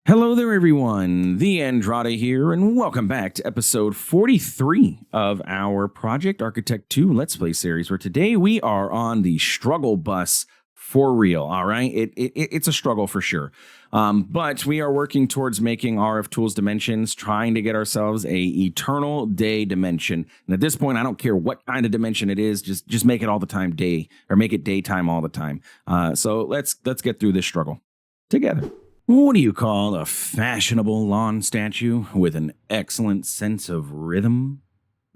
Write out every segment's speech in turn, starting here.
Hello there, everyone. The Andrade here, and welcome back to episode 43 of our Project Architect 2 Let's Play series, where today we are on the struggle bus for real, all right? It's a struggle for sure. But we are working towards making RFTools Dimensions, trying to get ourselves a eternal day dimension. And at this point, I don't care what kind of dimension it is, just make it all the time day, or make it daytime all the time. So let's get through this struggle together. What do you call a fashionable lawn statue with an excellent sense of rhythm?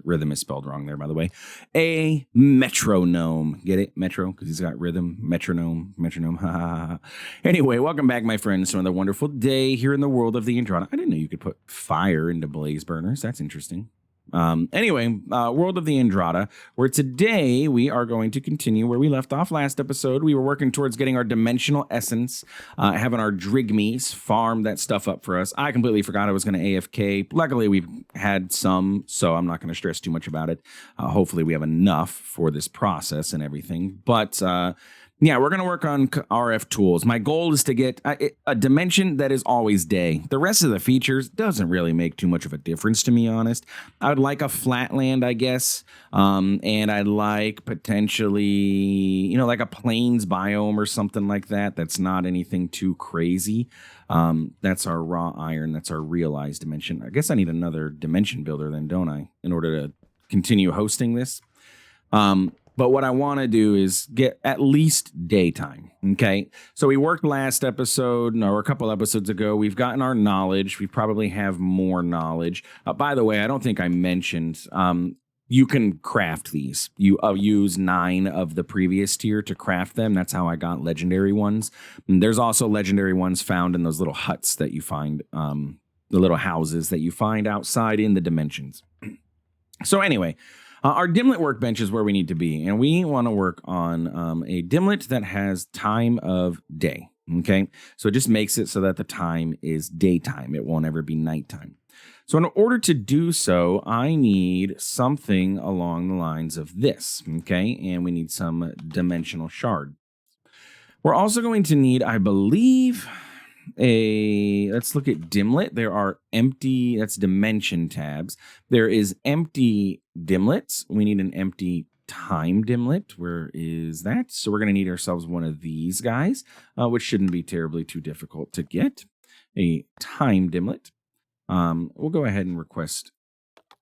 Rhythm is spelled wrong there, by the way. A metronome. Get it? Metro? Because he's got rhythm. Metronome. Metronome. Anyway, welcome back, my friends, to another wonderful day here in the world of the Andrade. I didn't know you could put fire into blaze burners. That's interesting. World of the Andrade, where today we are going to continue where we left off last episode. We were working towards getting our dimensional essence, having our drigmies farm that stuff up for us. I completely forgot I was going to AFK. Luckily, we've had some, so I'm not going to stress too much about it. Hopefully, we have enough for this process and everything. But yeah, we're going to work on RF tools. My goal is to get a dimension that is always day. The rest of the features doesn't really make too much of a difference, to be honest. I would like a flatland, I guess. And I'd like potentially, like a plains biome or something like that. That's not anything too crazy. That's our raw iron. That's our realized dimension. I guess I need another dimension builder then, don't I, in order to continue hosting this? But what I want to do is get at least daytime, okay? So we worked last episode, or a couple episodes ago. We've gotten our knowledge. We probably have more knowledge. By the way, I don't think I mentioned, you can craft these. You use 9 of the previous tier to craft them. That's how I got legendary ones. And there's also legendary ones found in those little huts that you find, the little houses that you find outside in the dimensions. So anyway, our dimlet workbench is where we need to be, and we want to work on a dimlet that has time of day, okay? So it just makes it so that the time is daytime. It won't ever be nighttime. So in order to do so, I need something along the lines of this, okay? And we need some dimensional shard. We're also going to need, I believe, let's look at dimlet. There are empty, that's dimension tabs. There is empty dimlets. We need an empty time dimlet. Where is that? So we're going to need ourselves one of these guys, which shouldn't be terribly too difficult to get. A time dimlet. We'll go ahead and request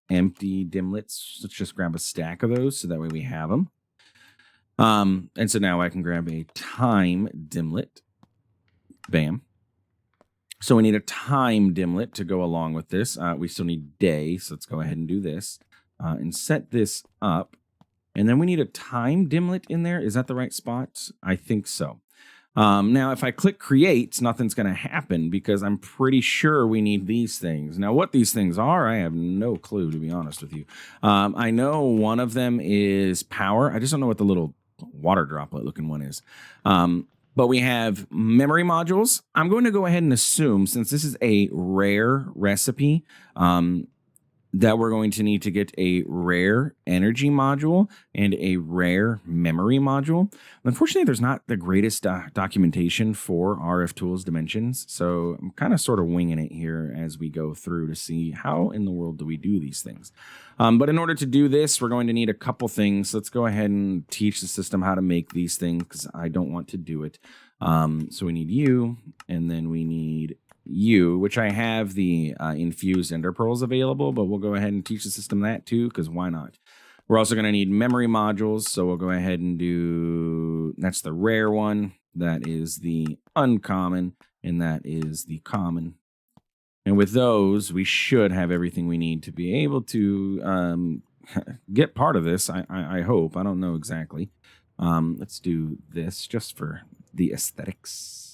empty dimlets. Let's just grab a stack of those so that way we have them. And so now I can grab a time dimlet. Bam. So we need a time dimlet to go along with this. We still need day, so let's go ahead and do this and set this up. And then we need a time dimlet in there. Is that the right spot? I think so. Now, if I click create, nothing's going to happen because I'm pretty sure we need these things. Now, what these things are, I have no clue, to be honest with you. I know one of them is power. I just don't know what the little water droplet looking one is. But we have memory modules. I'm going to go ahead and assume, since this is a rare recipe, that we're going to need to get a rare energy module and a rare memory module. Unfortunately, there's not the greatest documentation for RFTools Dimensions, so I'm kind of sort of winging it here as we go through to see how in the world do we do these things. But in order to do this, we're going to need a couple things. Let's go ahead and teach the system how to make these things because I don't want to do it. So we need you, and then we need you, which I have the infused ender pearls available, but we'll go ahead and teach the system that too, because why not? We're also going to need memory modules, so we'll go ahead and do, that's the rare one, that is the uncommon, and that is the common. And with those, we should have everything we need to be able to get part of this, I hope. I don't know exactly. Let's do this just for the aesthetics.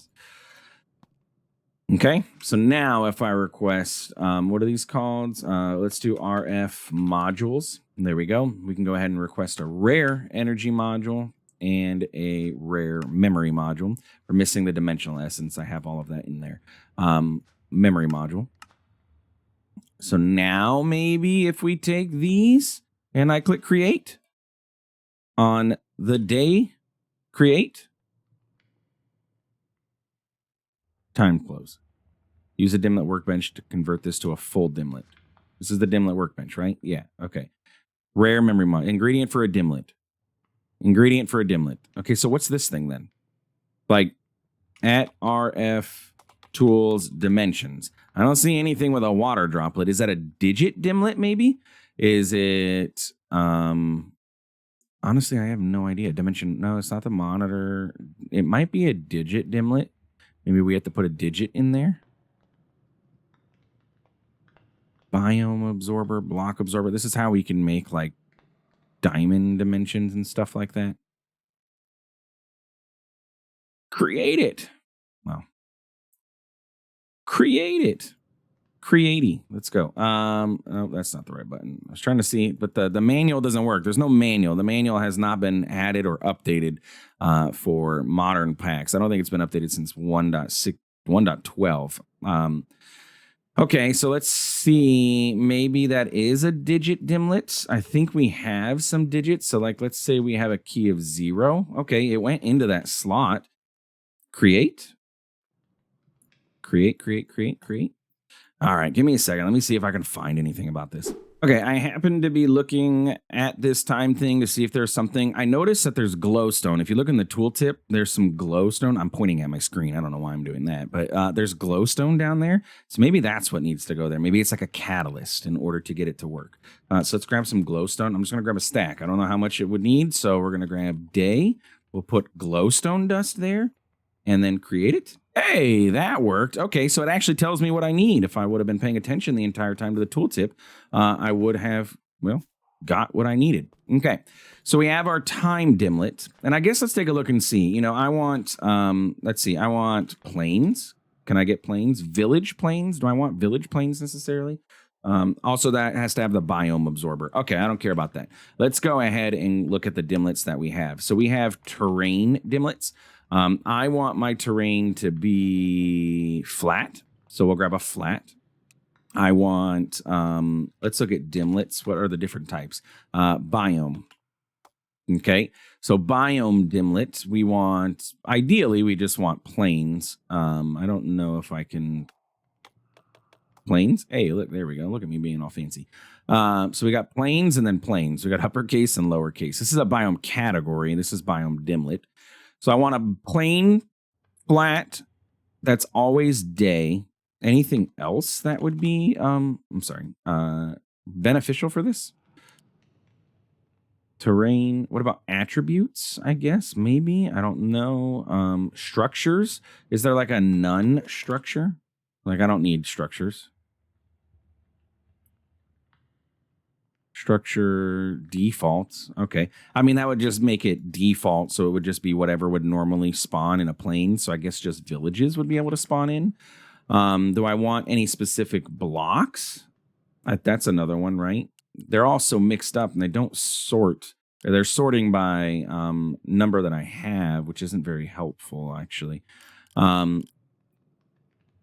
Okay, so now if I request, what are these called? Let's do RF modules. There we go. We can go ahead and request a rare energy module and a rare memory module. We're missing the dimensional essence. I have all of that in there. Memory module. So now maybe if we take these and I click create on the day, create, time close. Use a dimlet workbench to convert this to a full dimlet. This is the dimlet workbench, right? Yeah, okay. Rare memory mod. Ingredient for a dimlet. Ingredient for a dimlet. Okay, so what's this thing then? Like, at RFTools Dimensions. I don't see anything with a water droplet. Is that a digit dimlet, maybe? Is it, honestly, I have no idea. Dimension, no, it's not the monitor. It might be a digit dimlet. Maybe we have to put a digit in there. Biome absorber, block absorber. This is how we can make, like, diamond dimensions and stuff like that. Create it. Well, create it. Createy. Let's go. Oh, that's not the right button. I was trying to see, but the manual doesn't work. There's no manual. The manual has not been added or updated for modern packs. I don't think it's been updated since 1.6, 1.12. Okay, so let's see. Maybe that is a digit dimlet. I think we have some digits. So, like, let's say we have a key of 0. Okay, it went into that slot. Create. Create. All right, give me a second. Let me see if I can find anything about this. Okay, I happen to be looking at this time thing to see if there's something. I noticed that there's glowstone. If you look in the tooltip, there's some glowstone. I'm pointing at my screen. I don't know why I'm doing that, but there's glowstone down there. So maybe that's what needs to go there. Maybe it's like a catalyst in order to get it to work. So let's grab some glowstone. I'm just going to grab a stack. I don't know how much it would need, so we're going to grab day. We'll put glowstone dust there and then create it. Hey, that worked. Okay, so it actually tells me what I need. If I would have been paying attention the entire time to the tooltip, I would have, well, got what I needed. Okay, so we have our time dimlet. And I guess let's take a look and see. You know, I want, let's see, I want plains. Can I get plains? Village plains? Do I want village plains necessarily? Also, that has to have the biome absorber. Okay, I don't care about that. Let's go ahead and look at the dimlets that we have. So we have terrain dimlets. I want my terrain to be flat, so we'll grab a flat. I want, let's look at dimlets. What are the different types? Biome. Okay, so biome dimlet, we want, ideally, we just want plains. I don't know if I can, plains. Hey, look, there we go. Look at me being all fancy. So we got plains and then plains. We got uppercase and lowercase. This is a biome category. This is biome dimlet. So I want a plain flat that's always day. Anything else that would be, beneficial for this? Terrain. What about attributes, I guess? Maybe. I don't know. Structures. Is there like a none structure? Like, I don't need structures. Structure default. Okay. I mean, that would just make it default. So it would just be whatever would normally spawn in a plane. So I guess just villages would be able to spawn in. Do I want any specific blocks? That's another one, right? They're all so mixed up and they don't sort. They're sorting by number that I have, which isn't very helpful, actually.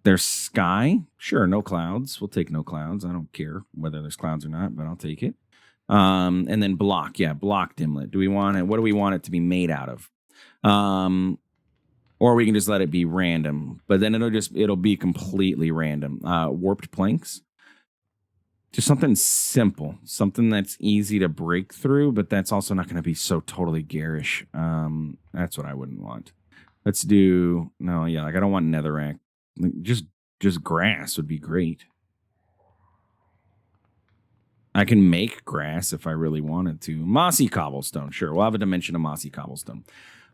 There's sky. Sure, no clouds. We'll take no clouds. I don't care whether there's clouds or not, but I'll take it. And then block. Yeah, block dimlet. Do we want it? What do we want it to be made out of? Or we can just let it be random, but then it'll be completely random. Warped planks. Just something simple, something that's easy to break through, but that's also not going to be so totally garish. That's what I wouldn't want. Let's do, no, yeah, like I don't want netherrack. Just grass would be great. I can make grass if I really wanted to. Mossy cobblestone, sure. We'll have a dimension of mossy cobblestone.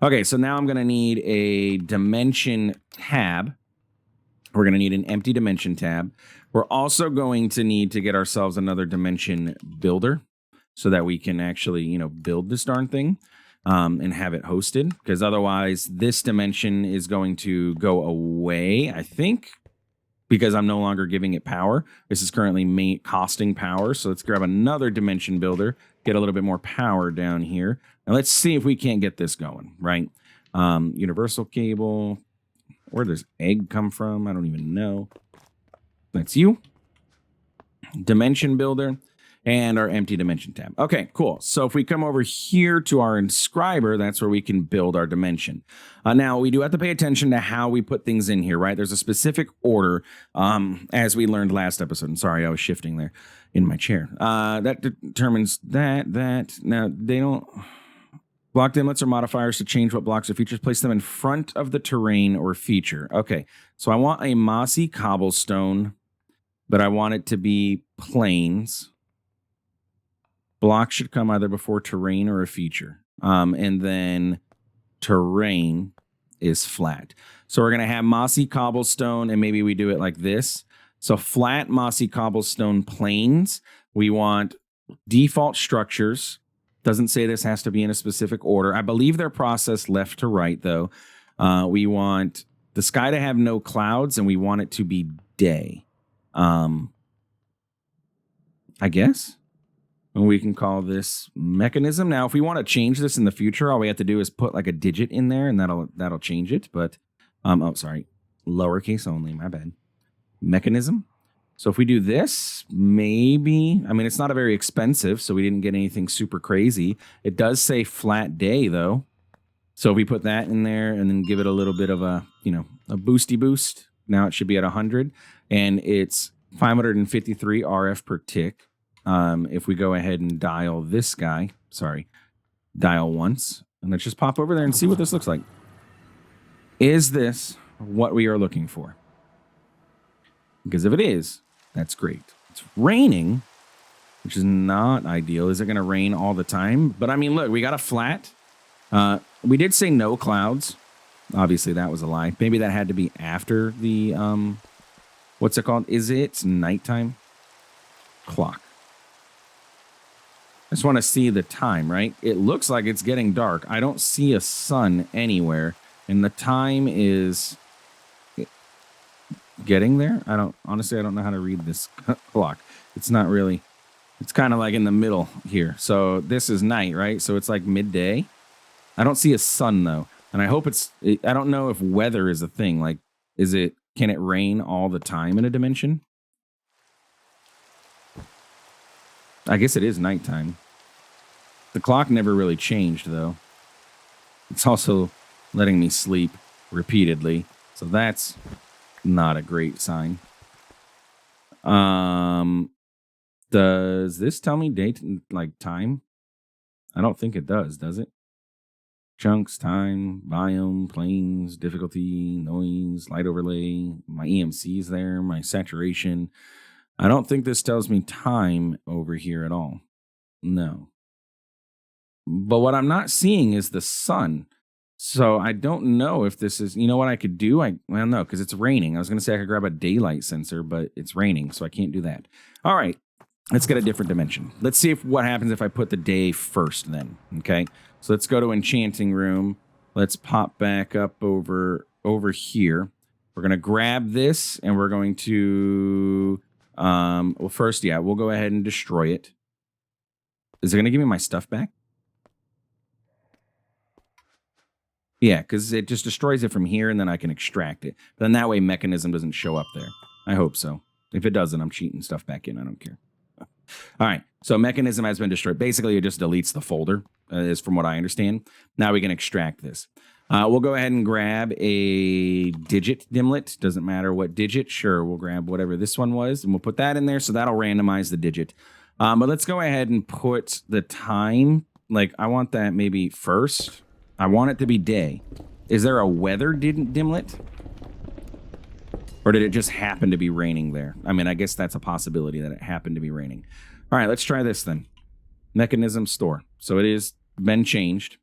Okay, so now I'm going to need a dimension tab. We're going to need an empty dimension tab. We're also going to need to get ourselves another dimension builder so that we can actually, build this darn thing and have it hosted. Because otherwise, this dimension is going to go away, I think, because I'm no longer giving it power. This is currently costing power. So let's grab another dimension builder, get a little bit more power down here. And let's see if we can't get this going, right? Universal cable. Where does egg come from? I don't even know. That's you. Dimension builder. and our empty dimension tab. Okay, cool. So if we come over here to our inscriber, that's where we can build our dimension. Now, we do have to pay attention to how we put things in here, right? There's a specific order, as we learned last episode. I'm sorry, I was shifting there in my chair. That determines that. Now, they don't... Block dimlets or modifiers to change what blocks or features. Place them in front of the terrain or feature. Okay, so I want a mossy cobblestone, but I want it to be plains. Blocks should come either before terrain or a feature. And then terrain is flat. So we're going to have mossy cobblestone, and maybe we do it like this. So flat mossy cobblestone plains. We want default structures. Doesn't say this has to be in a specific order. I believe they're processed left to right, though. We want the sky to have no clouds, and we want it to be day. I guess. And we can call this Mekanism. Now, if we want to change this in the future, all we have to do is put like a digit in there, and that'll change it. But, sorry, lowercase only, my bad. Mekanism. So if we do this, maybe, I mean, it's not a very expensive, so we didn't get anything super crazy. It does say flat day, though. So if we put that in there and then give it a little bit of a, a boosty boost, now it should be at 100. And it's 553 RF per tick. If we go ahead and dial this guy, dial once, and let's just pop over there and see what this looks like. Is this what we are looking for? Because if it is, that's great. It's raining, which is not ideal. Is it going to rain all the time? But I mean, look, we got a flat. We did say no clouds. Obviously, that was a lie. Maybe that had to be after the, what's it called? Is it nighttime? Clock. I just want to see the time, right? It looks like it's getting dark. I don't see a sun anywhere. And the time is... getting there. Honestly, I don't know how to read this clock. It's not really, it's kind of like in the middle here. So this is night, right? So it's like midday. I don't see a sun though. And I hope I don't know if weather is a thing. Like, can it rain all the time in a dimension? I guess it is nighttime. The clock never really changed though. It's also letting me sleep repeatedly. So that's not a great sign. Does this tell me date, like time? I don't think it does it? Chunks, time, biome, planes, difficulty, noise, light overlay, my EMC's there, my saturation. I don't think this tells me time over here at all. No. But what I'm not seeing is the sun. So I don't know if this is, what I could do? Well, no, because it's raining. I was going to say I could grab a daylight sensor, but it's raining, so I can't do that. All right, let's get a different dimension. Let's see what happens if I put the day first then, okay? So let's go to Enchanting Room. Let's pop back up over here. We're going to grab this, and we're going to, well, first, we'll go ahead and destroy it. Is it going to give me my stuff back? Yeah, because it just destroys it from here, and then I can extract it. Then that way Mekanism doesn't show up there. I hope so. If it doesn't, I'm cheating stuff back in. I don't care. All right, so Mekanism has been destroyed. Basically, it just deletes the folder, is from what I understand. Now we can extract this. We'll go ahead and grab a digit dimlet. Doesn't matter what digit. Sure, we'll grab whatever this one was, and we'll put that in there, so that'll randomize the digit. But let's go ahead and put the time. Like, I want that maybe first. I want it to be day. Is there a weather dimlet? Or did it just happen to be raining there? I mean, I guess that's a possibility that it happened to be raining. All right, let's try this then. Mekanism store. So it is been changed.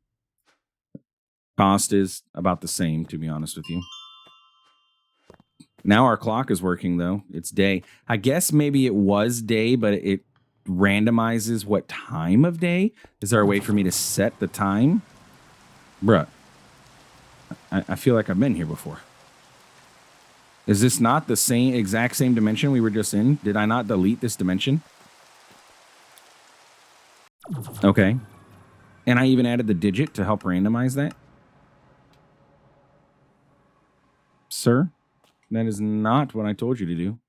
Cost is about the same, to be honest with you. Now our clock is working, though. It's day. I guess maybe it was day, but it randomizes what time of day. Is there a way for me to set the time? Bruh, I feel like I've been here before. Is this not the exact same dimension we were just in? Did I not delete this dimension? Okay. And I even added the digit to help randomize that. Sir, that is not what I told you to do.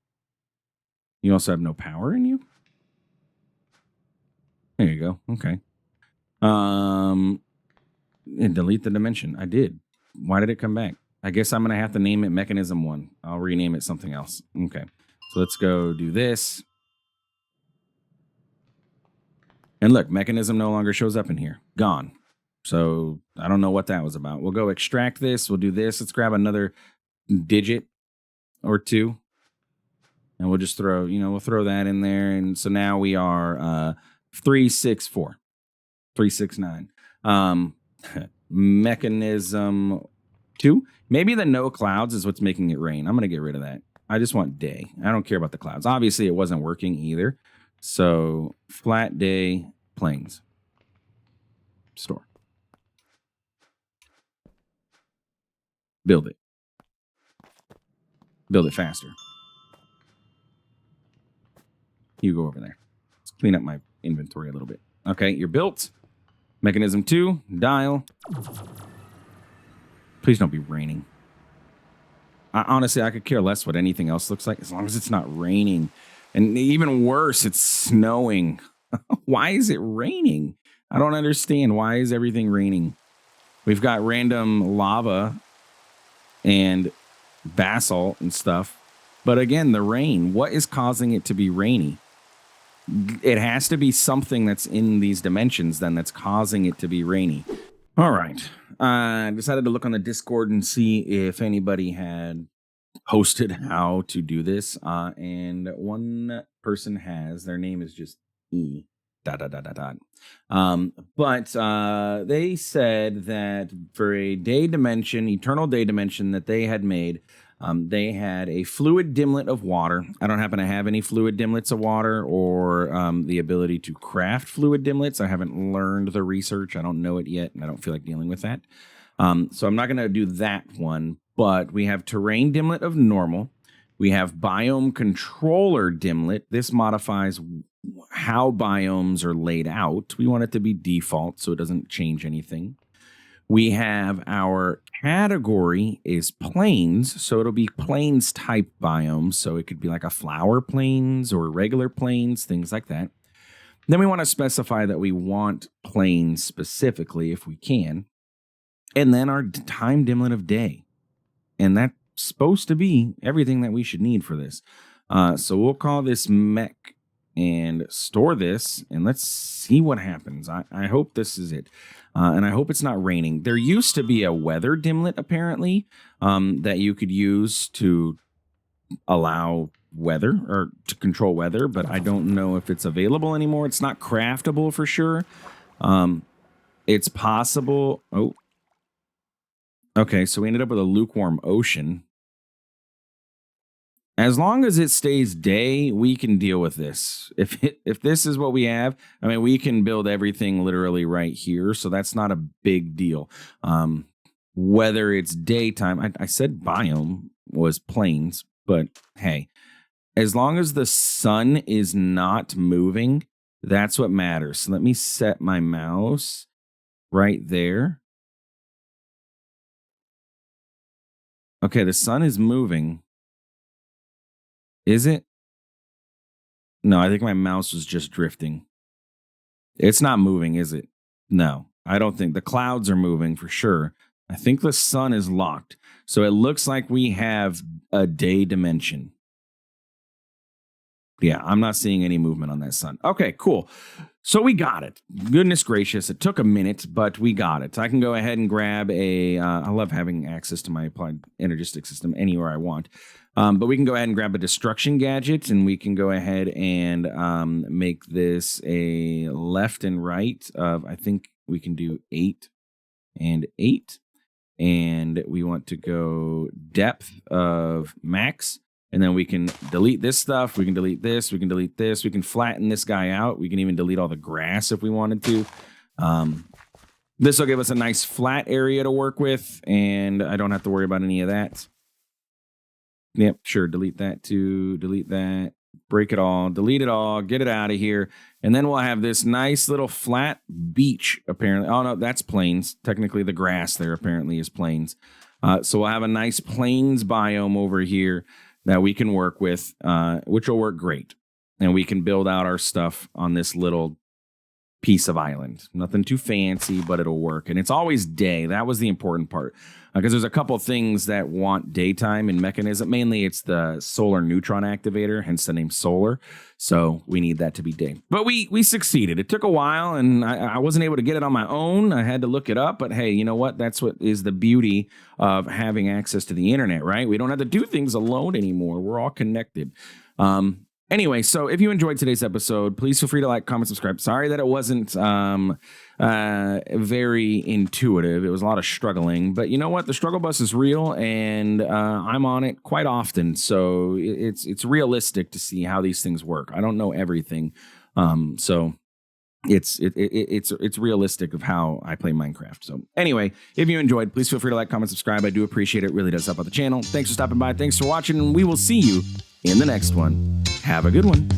You also have no power in you? There you go. Okay. And delete the dimension. I did. Why did it come back? I guess I'm going to have to name it Mekanism 1. I'll rename it something else. Okay. So let's go do this. And look, Mekanism no longer shows up in here. Gone. So I don't know what that was about. We'll go extract this. We'll do this. Let's grab another digit or two. And we'll just throw, we'll throw that in there. And so now we are 364, 369. Mekanism 2. Maybe the no clouds is what's making it rain. I'm going to get rid of that. I just want day. I don't care about the clouds. Obviously, it wasn't working either. So flat day planes. Store. Build it. Build it faster. You go over there. Let's clean up my inventory a little bit. Okay, you're built. Mekanism 2, dial. Please don't be raining. Honestly, I could care less what anything else looks like as long as it's not raining. And even worse, it's snowing. Why is it raining? I don't understand. Why is everything raining? We've got random lava and basalt and stuff. But again, the rain, what is causing it to be rainy? It has to be something that's in these dimensions then that's causing it to be rainy. All right. I decided to look on the Discord and see if anybody had posted how to do this. And one person has. Their name is just E. ... But they said that for a day dimension, eternal day dimension that they had made, they had a fluid dimlet of water. I don't happen to have any fluid dimlets of water or the ability to craft fluid dimlets. I haven't learned the research. I don't know it yet, and I don't feel like dealing with that. So I'm not going to do that one. But we have terrain dimlet of normal. We have biome controller dimlet. This modifies how biomes are laid out. We want it to be default so it doesn't change anything. We have our category is plains, so it'll be plains type biomes. So it could be like a flower plains or regular plains, things like that. Then we want to specify that we want plains specifically if we can. And then our time dimlet of day. And that's supposed to be everything that we should need for this. So we'll call this mech and store this, and let's see what happens. I hope this is it. And I hope it's not raining. There used to be a weather dimlet, apparently, that you could use to allow weather or to control weather, but I don't know if it's available anymore. It's not craftable for sure. It's possible. Oh, okay. So we ended up with a lukewarm ocean. As long as it stays day, we can deal with this. If this is what we have, I mean, we can build everything literally right here. So that's not a big deal. Whether it's daytime, I said biome was plains, but hey, as long as the sun is not moving, that's what matters. So let me set my mouse right there. Okay, the sun is moving. Is it? No, I think my mouse was just drifting. It's not moving, is it? No, I don't think. The clouds are moving for sure. I think the sun is locked. So it looks like we have a day dimension. Yeah, I'm not seeing any movement on that sun. Okay, cool. So we got it. Goodness gracious. It took a minute, but we got it. I can go ahead and grab I love having access to my applied energistic system anywhere I want. But we can go ahead and grab a destruction gadget, and we can go ahead and make this a left and right of, I think we can do 8 and 8. And we want to go depth of max. And then we can delete this stuff. We can delete this. We can delete this. We can flatten this guy out. We can even delete all the grass if we wanted to. This will give us a nice flat area to work with, and I don't have to worry about any of that. Yep, sure. Delete that too. Delete that. Break it all. Delete it all. Get it out of here. And then we'll have this nice little flat beach, apparently. Oh, no, that's plains. Technically, the grass there apparently is plains. So we'll have a nice plains biome over here that we can work with, which will work great. And we can build out our stuff on this little piece of island. Nothing too fancy, but it'll work. And it's always day. That was the important part. Because there's a couple things that want daytime in Mekanism. Mainly, it's the solar neutron activator, hence the name solar. So we need that to be day. But we succeeded. It took a while, and I wasn't able to get it on my own. I had to look it up. But hey, you know what? That's what is the beauty of having access to the internet, right? We don't have to do things alone anymore. We're all connected. Anyway, so if you enjoyed today's episode, please feel free to like, comment, subscribe. Sorry that it wasn't very intuitive. It was a lot of struggling. But you know what? The struggle bus is real, and I'm on it quite often. So it's realistic to see how these things work. I don't know everything. So it's realistic of how I play Minecraft. So anyway, if you enjoyed, please feel free to like, comment, subscribe. I do appreciate it. It really does help out the channel. Thanks for stopping by. Thanks for watching, and we will see you in the next one. Have a good one.